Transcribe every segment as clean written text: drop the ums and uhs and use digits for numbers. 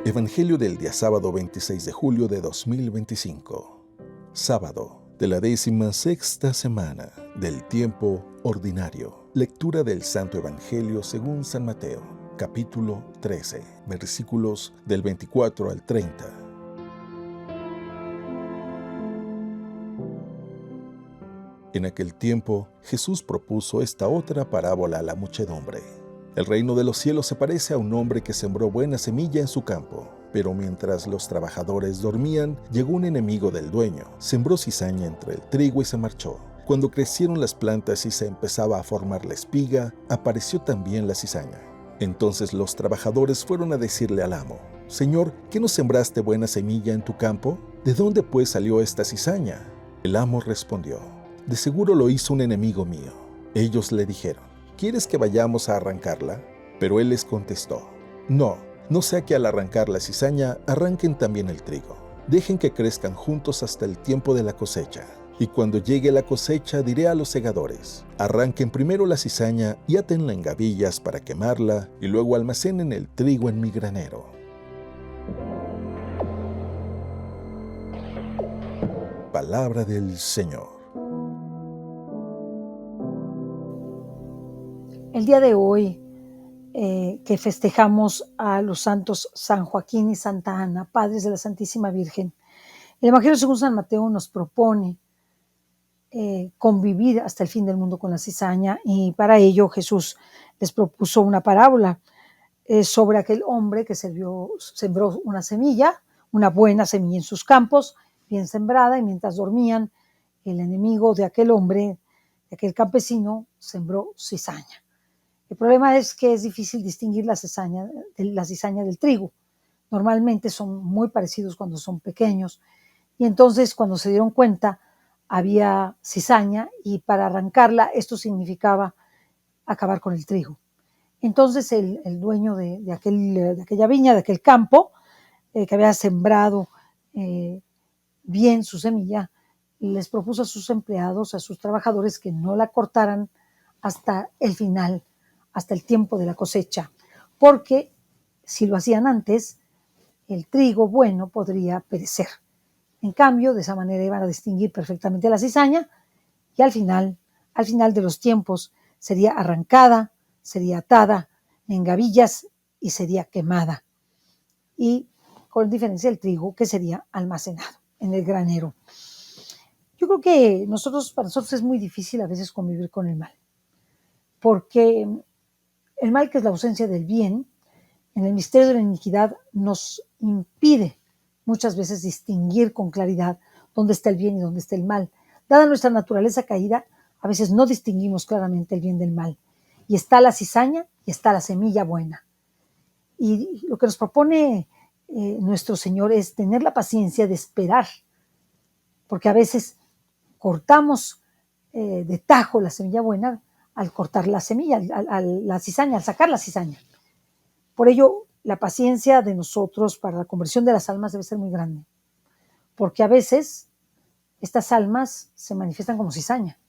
Evangelio del día sábado 26 de julio de 2025. Sábado de la 16ª semana del tiempo ordinario. Lectura del Santo Evangelio según San Mateo, capítulo 13, versículos del 24 al 30. En aquel tiempo, Jesús propuso esta otra parábola a la muchedumbre. El reino de los cielos se parece a un hombre que sembró buena semilla en su campo. Pero mientras los trabajadores dormían, llegó un enemigo del dueño, sembró cizaña entre el trigo y se marchó. Cuando crecieron las plantas y se empezaba a formar la espiga, apareció también la cizaña. Entonces los trabajadores fueron a decirle al amo: «Señor, ¿qué no sembraste buena semilla en tu campo? ¿De dónde pues salió esta cizaña?» El amo respondió: «De seguro lo hizo un enemigo mío». Ellos le dijeron: «¿Quieres que vayamos a arrancarla?» Pero él les contestó: No sea que al arrancar la cizaña arranquen también el trigo. Dejen que crezcan juntos hasta el tiempo de la cosecha. Y cuando llegue la cosecha diré a los segadores: arranquen primero la cizaña y átenla en gavillas para quemarla, y luego almacenen el trigo en mi granero». Palabra del Señor. El día de hoy que festejamos a los santos San Joaquín y Santa Ana, padres de la Santísima Virgen, el Evangelio según San Mateo nos propone convivir hasta el fin del mundo con la cizaña, y para ello Jesús les propuso una parábola sobre aquel hombre que sembró una semilla, una buena semilla en sus campos, bien sembrada, y mientras dormían, el enemigo de aquel hombre, de aquel campesino, sembró cizaña. El problema es que es difícil distinguir la cizaña del trigo. Normalmente son muy parecidos cuando son pequeños, y entonces cuando se dieron cuenta había cizaña, y para arrancarla esto significaba acabar con el trigo. Entonces el dueño de aquella viña, de aquel campo, que había sembrado bien su semilla, les propuso a sus empleados, a sus trabajadores, que no la cortaran hasta el final, hasta el tiempo de la cosecha, porque si lo hacían antes, el trigo bueno podría perecer. En cambio, de esa manera iban a distinguir perfectamente la cizaña, y al final de los tiempos, sería arrancada, sería atada en gavillas y sería quemada. Y con diferencia del trigo, que sería almacenado en el granero. Yo creo que para nosotros es muy difícil a veces convivir con el mal, porque el mal, que es la ausencia del bien, en el misterio de la iniquidad nos impide muchas veces distinguir con claridad dónde está el bien y dónde está el mal. Dada nuestra naturaleza caída, a veces no distinguimos claramente el bien del mal. Y está la cizaña y está la semilla buena. Y lo que nos propone nuestro Señor es tener la paciencia de esperar, porque a veces cortamos de tajo la semilla buena al cortar la semilla, la cizaña, al sacar la cizaña. Por ello, la paciencia de nosotros para la conversión de las almas debe ser muy grande, porque a veces estas almas se manifiestan como cizaña,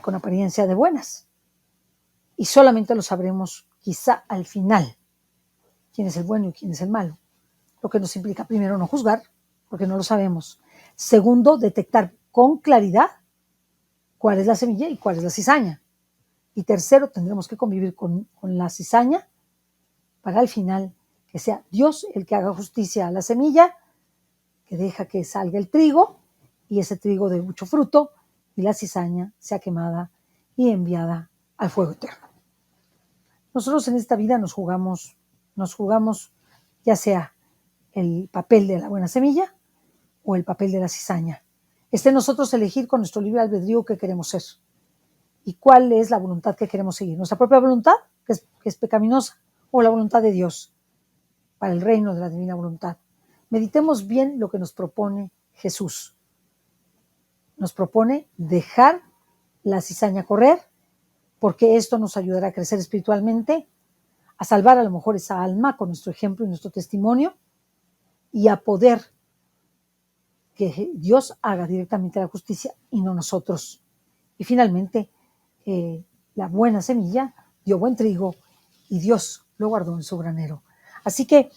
con apariencia de buenas, y solamente lo sabremos quizá al final, quién es el bueno y quién es el malo, lo que nos implica, primero, no juzgar, porque no lo sabemos; segundo, detectar con claridad cuál es la semilla y cuál es la cizaña; y tercero, tendremos que convivir con la cizaña para al final que sea Dios el que haga justicia a la semilla, que deja que salga el trigo, y ese trigo dé mucho fruto, y la cizaña sea quemada y enviada al fuego eterno. Nosotros en esta vida nos jugamos ya sea el papel de la buena semilla o el papel de la cizaña. Está en nosotros elegir con nuestro libre albedrío qué queremos ser y cuál es la voluntad que queremos seguir. Nuestra propia voluntad, que es pecaminosa, o la voluntad de Dios para el reino de la divina voluntad. Meditemos bien lo que nos propone Jesús. Nos propone dejar la cizaña correr, porque esto nos ayudará a crecer espiritualmente, a salvar a lo mejor esa alma con nuestro ejemplo y nuestro testimonio, y a poder que Dios haga directamente la justicia y no nosotros. Y finalmente, la buena semilla dio buen trigo y Dios lo guardó en su granero. Así que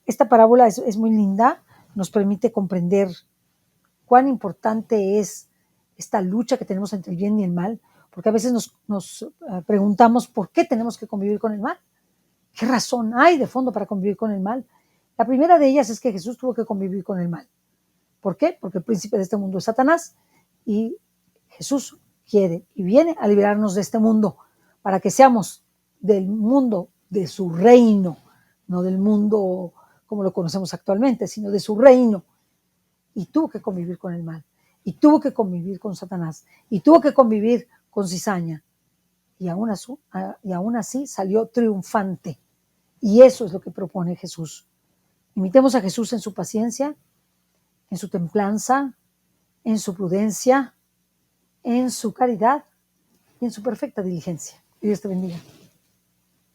esta parábola es muy linda, nos permite comprender cuán importante es esta lucha que tenemos entre el bien y el mal, porque a veces nos preguntamos por qué tenemos que convivir con el mal. ¿Qué razón hay de fondo para convivir con el mal? La primera de ellas es que Jesús tuvo que convivir con el mal. ¿Por qué? Porque el príncipe de este mundo es Satanás y Jesús quiere y viene a liberarnos de este mundo para que seamos del mundo de su reino, no del mundo como lo conocemos actualmente, sino de su reino. Y tuvo que convivir con el mal, y tuvo que convivir con Satanás, y tuvo que convivir con cizaña, y aún así salió triunfante. Y eso es lo que propone Jesús. Imitemos a Jesús en su paciencia, en su templanza, en su prudencia, en su caridad y en su perfecta diligencia. Que Dios te bendiga.